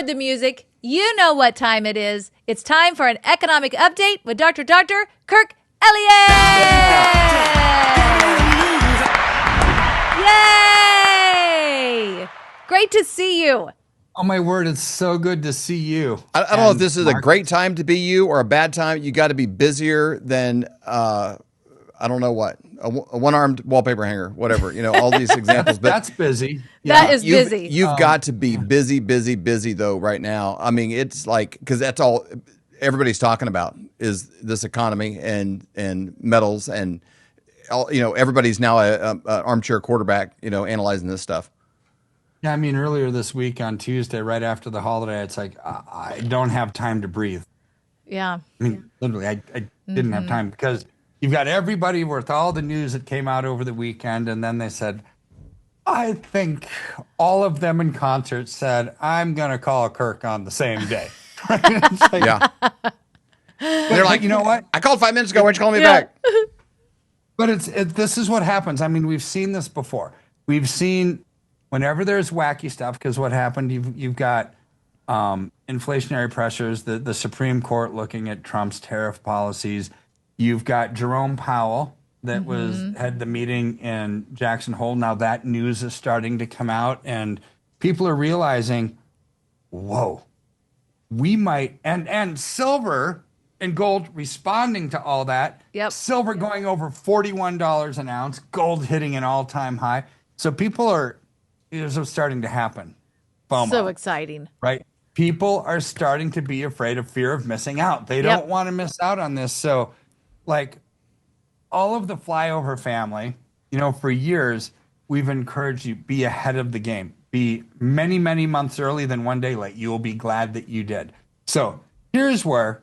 the music. You know what time it is. It's time for an economic update with Dr. Kirk Elliott. Yay! Great to see you. Oh, my word, it's so good to see you. I don't know if this is a great time to be you or a bad time. You got to be busier than, I don't know what, a one-armed wallpaper hanger, whatever, all these examples. But that's busy. That is busy. You've got to be busy, though, right now. I mean, it's like, because that's all everybody's talking about is this economy and metals and, all, everybody's now a armchair quarterback, analyzing this stuff. Yeah, I mean, earlier this week on Tuesday, right after the holiday, it's like, I don't have time to breathe. Yeah. I mean, literally, I didn't have time because you've got everybody with all the news that came out over the weekend. And then they said, I think all of them in concert said, I'm going to call Kirk on the same day. Like, yeah. They're like, you know what? I called 5 minutes ago. Why don't you call me back? But this is what happens. I mean, we've seen this before. We've seen whenever there's wacky stuff, because what happened, you've got inflationary pressures, the Supreme Court looking at Trump's tariff policies. You've got Jerome Powell that had the meeting in Jackson Hole. Now that news is starting to come out, and people are realizing, whoa, we might, and silver and gold responding to all that. Yep. Silver going over $41 an ounce, gold hitting an all-time high. So it's starting to happen. FOMO, so exciting. right? People are starting to be afraid of fear of missing out. They don't want to miss out on this. So, like, all of the flyover family, for years, we've encouraged you, be ahead of the game. Be many, many months early than one day late. You will be glad that you did. So here's where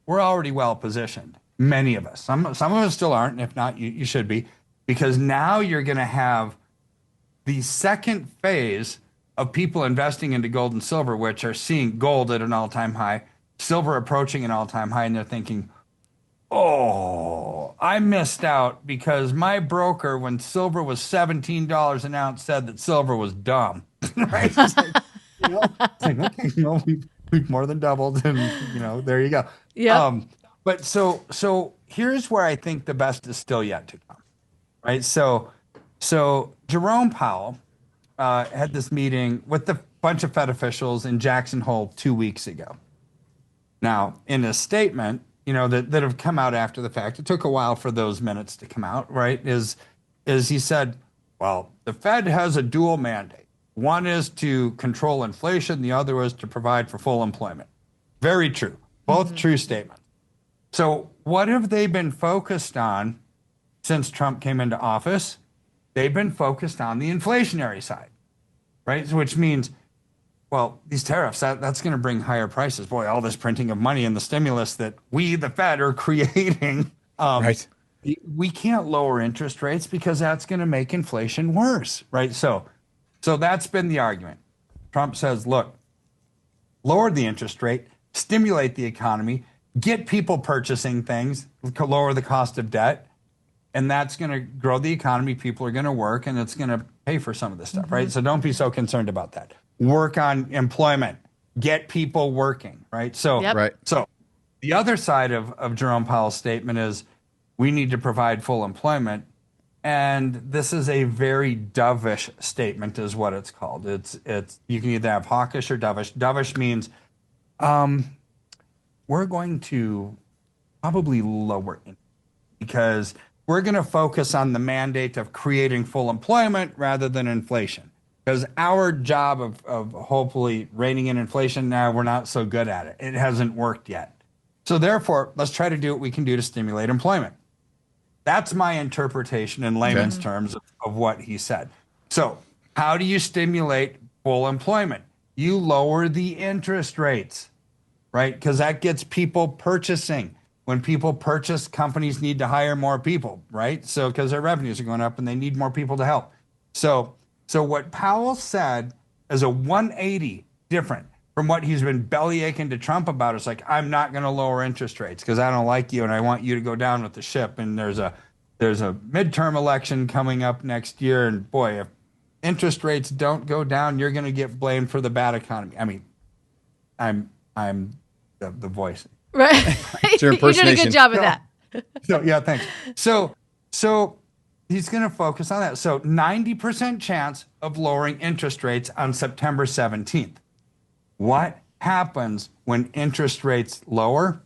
we're already well positioned. Many of us. Some of us still aren't. And if not, you should be. Because now you're going to have the second phase of people investing into gold and silver, which are seeing gold at an all-time high, silver approaching an all-time high, and they're thinking, oh, I missed out because my broker, when silver was $17 an ounce, said that silver was dumb. Right? It's like, okay, we've more than doubled, and there you go. Yeah. But so here's where I think the best is still yet to come. Right? So Jerome Powell had this meeting with a bunch of Fed officials in Jackson Hole 2 weeks ago. Now, in a statement, that have come out after the fact, it took a while for those minutes to come out, right, is he said, well, the Fed has a dual mandate. One is to control inflation. The other is to provide for full employment. Very true. Both true statements. So what have they been focused on since Trump came into office? They've been focused on the inflationary side, right? So which means, well, these tariffs, that's going to bring higher prices. Boy, all this printing of money and the stimulus that we, the Fed, are creating. Right. We can't lower interest rates because that's going to make inflation worse, right? So that's been the argument. Trump says, look, lower the interest rate, stimulate the economy, get people purchasing things, lower the cost of debt, and that's going to grow the economy. People are going to work, and it's going to pay for some of this stuff, right? So don't be so concerned about that. Work on employment, get people working, right? So, Right. So the other side of Jerome Powell's statement is we need to provide full employment. And this is a very dovish statement is what it's called. It's you can either have hawkish or dovish. Dovish means we're going to probably lower it because we're going to focus on the mandate of creating full employment rather than inflation. Because our job of hopefully reining in inflation now, we're not so good at it. It hasn't worked yet. So therefore, let's try to do what we can do to stimulate employment. That's my interpretation in layman's terms of what he said. So how do you stimulate full employment? You lower the interest rates, right? Because that gets people purchasing. When people purchase, companies need to hire more people, right? So because their revenues are going up and they need more people to help. So what Powell said is a 180 different from what he's been bellyaching to Trump about. It's like, I'm not going to lower interest rates because I don't like you and I want you to go down with the ship. And there's a midterm election coming up next year. And boy, if interest rates don't go down, you're going to get blamed for the bad economy. I mean, I'm the voice. Right. It's your You did a impersonation. good job of that. So yeah, thanks. So he's going to focus on that. So 90% chance of lowering interest rates on September 17th. What happens when interest rates lower?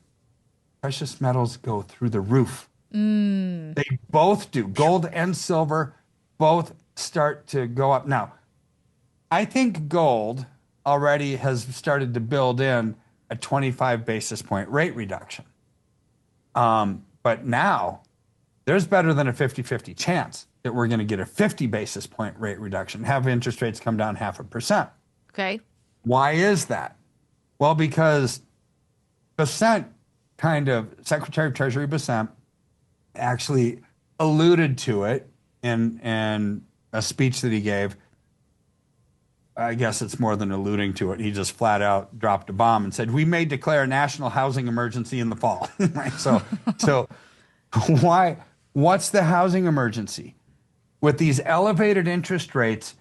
Precious metals go through the roof. They both do. Gold and silver both start to go up. Now, I think gold already has started to build in a 25 basis point rate reduction. But now there's better than a 50-50 chance that we're going to get a 50 basis point rate reduction, have interest rates come down 0.5%. Okay. Why is that? Well, because Secretary of Treasury Besant actually alluded to it in a speech that he gave. I guess it's more than alluding to it. He just flat out dropped a bomb and said, we may declare a national housing emergency in the fall. Right? So what's the housing emergency? With these elevated interest rates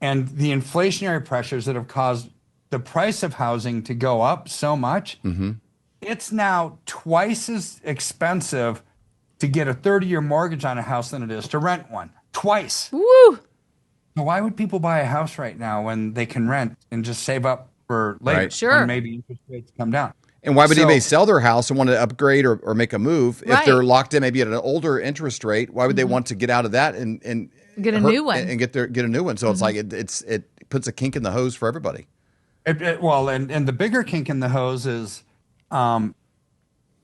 and the inflationary pressures that have caused the price of housing to go up so much, it's now twice as expensive to get a 30-year mortgage on a house than it is to rent one. Twice. Woo! So why would people buy a house right now when they can rent and just save up for later? Right. Sure. When maybe interest rates come down. And why would So- anybody sell their house and want to upgrade or make a move if Right. they're locked in maybe at an older interest rate? Why would they want to get out of that and Get a new one. and get a new one? So it's like it puts a kink in the hose for everybody. Well, and the bigger kink in the hose is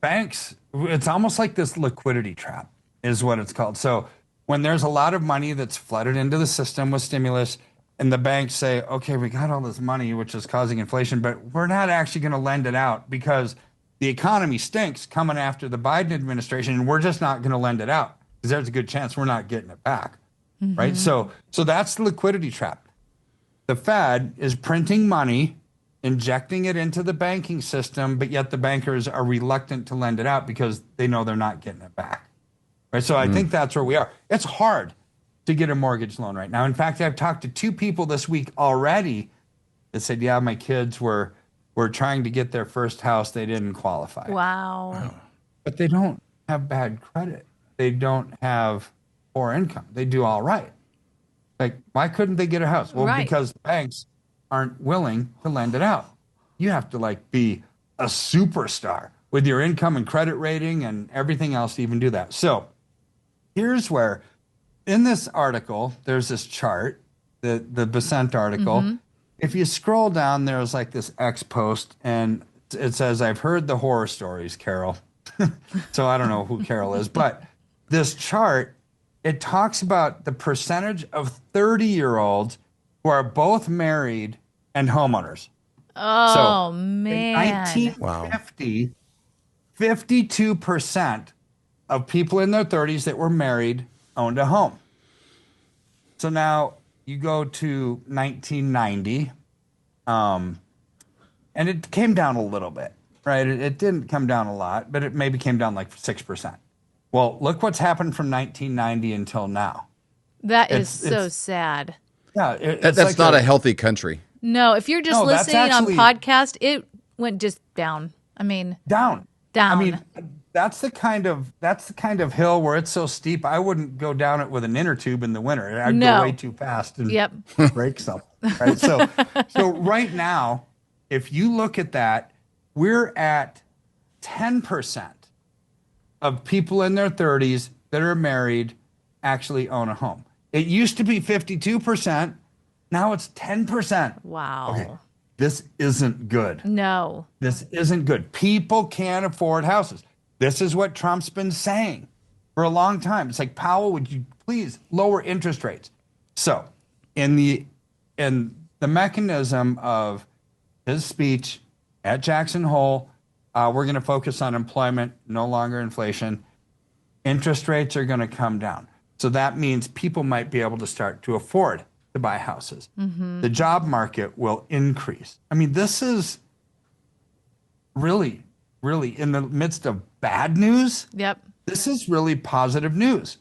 banks. It's almost like this liquidity trap is what it's called. So when there's a lot of money that's flooded into the system with stimulus, and the banks say, okay, we got all this money, which is causing inflation, but we're not actually going to lend it out because the economy stinks coming after the Biden administration, and we're just not going to lend it out because there's a good chance we're not getting it back, right? So that's the liquidity trap. The Fed is printing money, injecting it into the banking system, but yet the bankers are reluctant to lend it out because they know they're not getting it back. Right. So I think that's where we are. It's hard to get a mortgage loan right now. In fact, I've talked to 2 people this week already that said, yeah, my kids were trying to get their first house. They didn't qualify. Wow. But they don't have bad credit. They don't have poor income. They do all right. Like, why couldn't they get a house? Well, Right. because banks aren't willing to lend it out. You have to be a superstar with your income and credit rating and everything else to even do that. So here's where, in this article, there's this chart, the Besant article. If you scroll down, there's this X post, and it says, I've heard the horror stories, Carol. So I don't know who Carol is, but this chart, it talks about the percentage of 30-year-olds who are both married and homeowners. Oh, In man. 1950, 52% of people in their 30s that were married owned a home. So now you go to 1990, and it came down a little bit, right? It didn't come down a lot, but it maybe came down 6%. Well, look what's happened from 1990 until now. That is It's- so sad. Yeah, That's not a healthy country. No, if you're just No, that's listening actually- on podcast, it went just down. I mean, down. down. I mean, that's the kind of hill where it's so steep. I wouldn't go down it with an inner tube in the winter. I'd No. go way too fast and Yep. break something. Right. So right now, if you look at that, we're at 10% of people in their 30s that are married actually own a home. It used to be 52%. Now it's 10%. wow. Okay. This isn't good. No. This isn't good. People can't afford houses. This is what Trump's been saying for a long time. It's like, Powell, would you please lower interest rates? So in the mechanism of his speech at Jackson Hole, we're going to focus on employment, no longer inflation. Interest rates are going to come down. So that means people might be able to start to afford to buy houses. The job market will increase. I mean, this is really, really in the midst of bad news. Yep. This is really positive news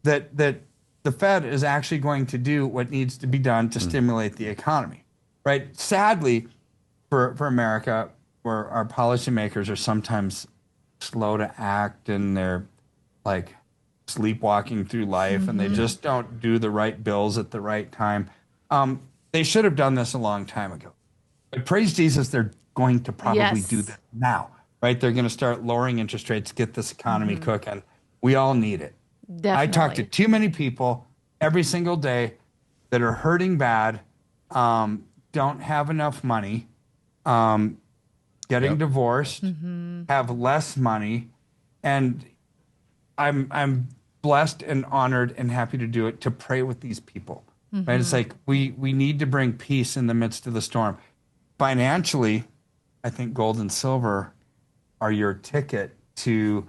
that the Fed is actually going to do what needs to be done to stimulate the economy, right? Sadly, for America, where our policymakers are sometimes slow to act and they're like sleepwalking through life and they just don't do the right bills at the right time. They should have done this a long time ago. But praise Jesus, they're going to probably do that now, right? They're going to start lowering interest rates, get this economy cooking. We all need it. Definitely. I talk to too many people every single day that are hurting bad, don't have enough money, getting divorced, have less money, and I'm blessed and honored and happy to do it, to pray with these people. Right? It's like we need to bring peace in the midst of the storm. Financially, I think gold and silver are your ticket to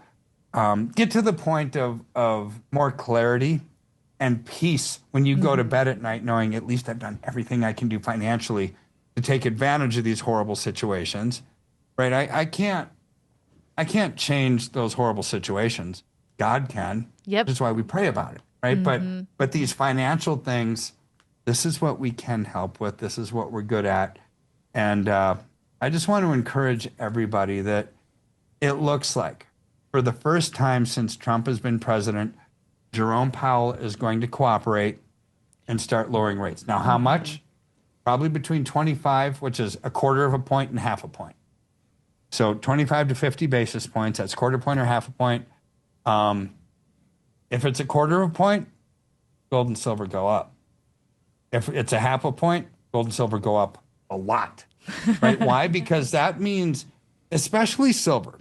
get to the point of more clarity and peace when you go to bed at night, knowing at least I've done everything I can do financially to take advantage of these horrible situations. Right? I can't change those horrible situations. God can. Yep. That's why we pray about it, right? But these financial things, this is what we can help with. This is what we're good at. And I just want to encourage everybody that it looks like for the first time since Trump has been president, Jerome Powell is going to cooperate and start lowering rates. Now, how much? Probably between 25, which is a quarter of a point, and half a point. So 25 to 50 basis points, that's quarter point or half a point. If it's a quarter of a point, gold and silver go up. If it's a half a point, gold and silver go up a lot. Right? Why? Because that means, especially silver,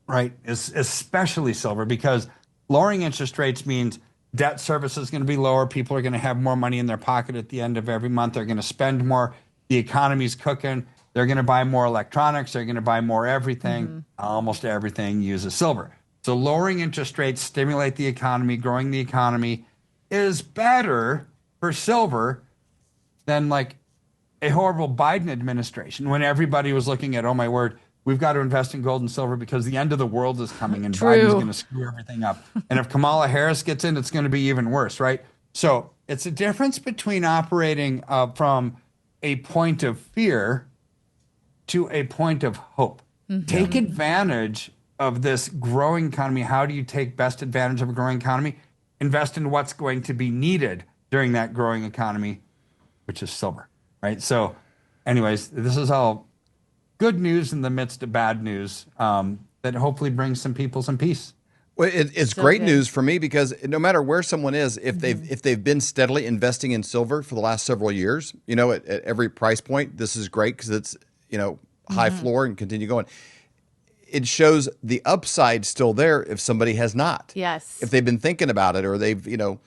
right? Especially silver, because lowering interest rates means debt service is going to be lower. People are going to have more money in their pocket at the end of every month. They're going to spend more. The economy's cooking. They're going to buy more electronics. They're going to buy more everything. Almost everything uses silver. So lowering interest rates stimulate the economy, growing the economy is better for silver than like a horrible Biden administration when everybody was looking at, oh my word, we've got to invest in gold and silver because the end of the world is coming and Biden's going to screw everything up. And if Kamala Harris gets in, it's going to be even worse, right? So it's a difference between operating from a point of fear to a point of hope. Take advantage of this growing economy. How do you take best advantage of a growing economy? Invest in what's going to be needed during that growing economy, which is silver, right? So anyways, this is all good news in the midst of bad news that hopefully brings some people some peace. Well, it's so great news for me because no matter where someone is, if they've been steadily investing in silver for the last several years, you know, at every price point, this is great because it's, you know, high floor and continue going. It shows the upside still there if somebody has not. Yes. If they've been thinking about it or they've, you know,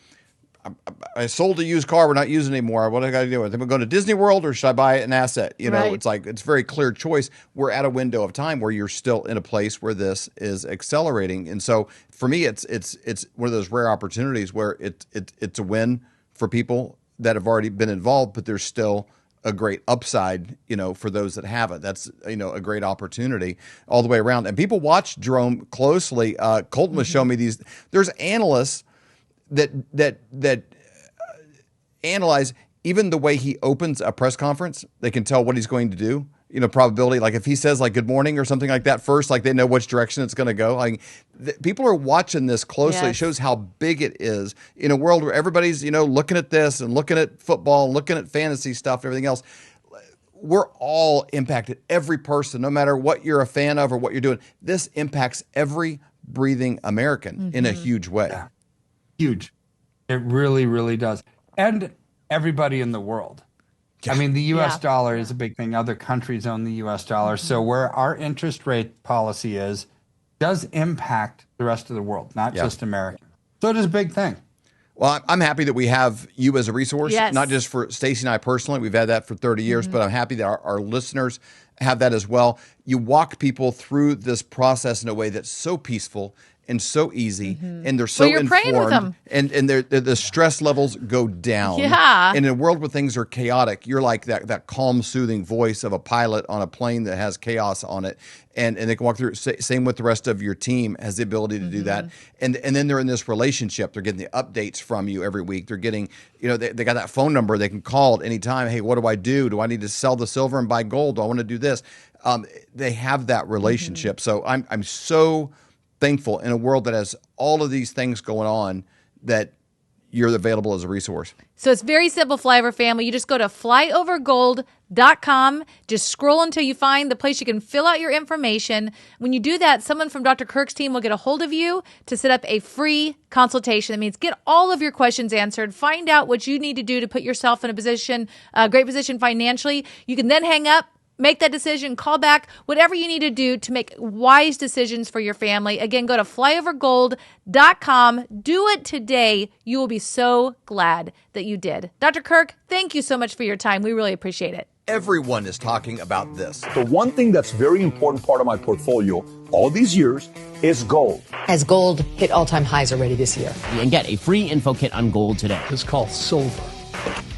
I sold a used car, we're not using it anymore. What do I got to do? Am I going to Disney World or should I buy an asset? You know, it's like, it's a very clear choice. We're at a window of time where you're still in a place where this is accelerating. And so for me, it's one of those rare opportunities where it's a win for people that have already been involved, but there's still a great upside, you know, for those that haven't. That's, you know, a great opportunity all the way around. And people watch Jerome closely. Colton was showing me these. There's analysts that analyze even the way he opens a press conference. They can tell what he's going to do. You know, probability. Like if he says like "good morning" or something like that first, like they know which direction it's going to go. Like people are watching this closely. It shows how big it is in a world where everybody's, you know, looking at this and looking at football and looking at fantasy stuff and everything else. We're all impacted. Every person, no matter what you're a fan of or what you're doing, this impacts every breathing American in a huge way. Yeah. Huge. It really, really does. And everybody in the world. I mean, the U.S. dollar is a big thing. Other countries own the U.S. dollar. So where our interest rate policy does impact the rest of the world, not just America. So it is a big thing. Well, I'm happy that we have you as a resource, not just for Stacey and I personally. We've had that for 30 years, but I'm happy that our listeners have that as well. you walk people through this process in a way that's so peaceful and so easy, and they're so you're praying with informed, them. and the stress levels go down. Yeah. And in a world where things are chaotic, you're like that calm, soothing voice of a pilot on a plane that has chaos on it, and they can walk through. Same with the rest of your team has the ability to do that, and then they're in this relationship. They're getting the updates from you every week. They're getting, they got that phone number they can call at any time. Hey, what do I do? Do I need to sell the silver and buy gold? Do I want to do this? They have that relationship. So I'm so thankful in a world that has all of these things going on that you're available as a resource. So it's very simple, Flyover family. You just go to flyovergold.com. Just scroll until you find the place you can fill out your information. When you do that, someone from Dr. Kirk's team will get a hold of you to set up a free consultation. That means get all of your questions answered, find out what you need to do to put yourself in a position, a great position financially. You can then hang up, make that decision, call back, whatever you need to do to make wise decisions for your family. Again, go to flyovergold.com. Do it today. You will be so glad that you did. Dr. Kirk, thank you so much for your time. We really appreciate it. Everyone is talking about this. The one thing that's very important part of my portfolio all these years is gold. As gold hit all-time highs already this year. And get a free info kit on gold today. It's called silver.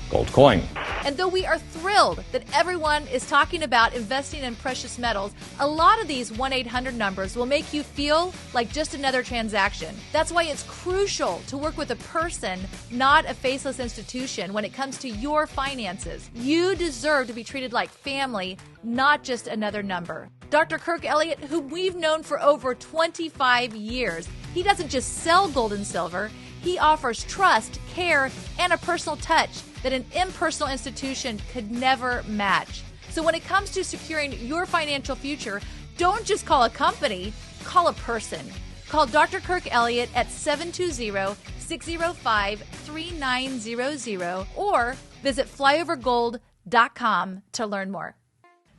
Gold coin. And though we are thrilled that everyone is talking about investing in precious metals, a lot of these 1-800 numbers will make you feel like just another transaction. That's why it's crucial to work with a person, not a faceless institution, when it comes to your finances. You deserve to be treated like family, not just another number. Dr. Kirk Elliott, who we've known for over 25 years, he doesn't just sell gold and silver. He offers trust, care, and a personal touch that an impersonal institution could never match. So when it comes to securing your financial future, don't just call a company, call a person. Call Dr. Kirk Elliott at 720-605-3900 or visit flyovergold.com to learn more.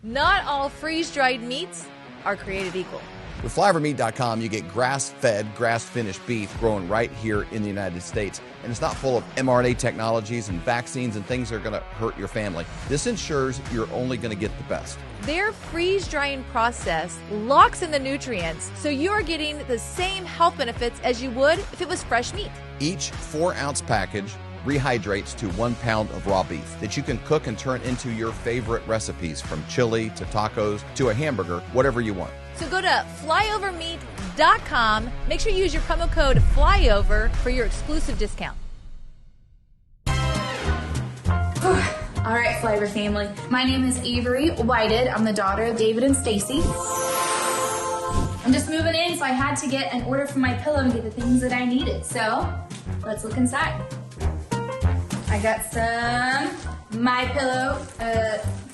Not all freeze-dried meats are created equal. With flyovermeat.com, you get grass-fed, grass-finished beef grown right here in the United States. And it's not full of mRNA technologies and vaccines and things that are going to hurt your family. This ensures you're only going to get the best. Their freeze-drying process locks in the nutrients, so you're getting the same health benefits as you would if it was fresh meat. Each 4-ounce package rehydrates to 1 pound of raw beef that you can cook and turn into your favorite recipes, from chili to tacos to a hamburger, whatever you want. So go to flyovermeat.com. Make sure you use your promo code FLYOVER for your exclusive discount. All right, Flyover family. My name is Avery Whited. I'm the daughter of David and Stacy. I'm just moving in, so I had to get an order for my pillow and get the things that I needed. So let's look inside. I got some My Pillow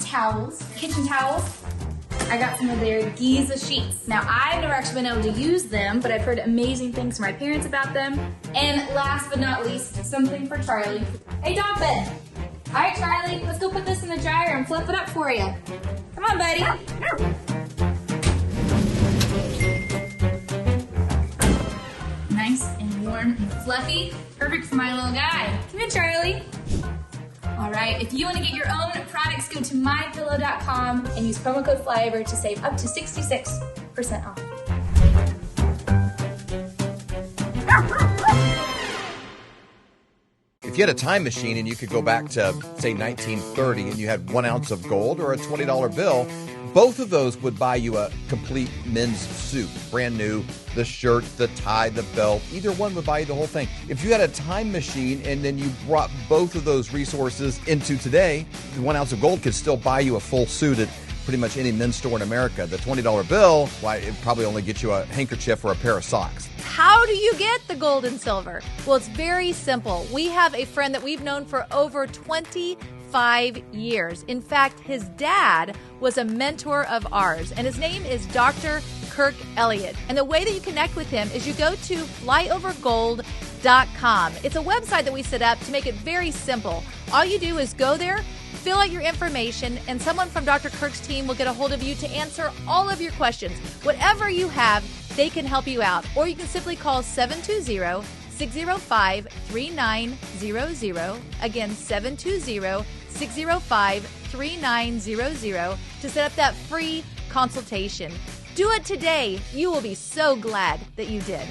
towels, kitchen towels. I got some of their Giza sheets. Now, I've never actually been able to use them, but I've heard amazing things from my parents about them. And last but not least, something for Charlie. Hey, dog bed. All right, Charlie, let's go put this in the dryer and flip it up for you. Come on, buddy. Nice and warm and fluffy. Perfect for my little guy. Come here, Charlie. All right, if you want to get your own products, go to mypillow.com and use promo code FLYOVER to save up to 66% off. If you had a time machine and you could go back to, say, 1930 and you had 1 ounce of gold or a $20 bill, both of those would buy you a complete men's suit, brand new, the shirt, the tie, the belt. Either one would buy you the whole thing. If you had a time machine and then you brought both of those resources into today, the 1 ounce of gold could still buy you a full suit at pretty much any men's store in America. The $20 bill, why, it probably only gets you a handkerchief or a pair of socks. How do you get the gold and silver? Well, it's very simple. We have a friend that we've known for over 25 years. In fact, his dad was a mentor of ours, and his name is Dr. Kirk Elliott. And the way that you connect with him is you go to flyovergold.com. It's a website that we set up to make it very simple. All you do is go there, fill out your information, and someone from Dr. Kirk's team will get a hold of you to answer all of your questions. Whatever you have, they can help you out. Or you can simply call 720-605-3900. Again, 720-605-3900 to set up that free consultation. Do it today. You will be so glad that you did.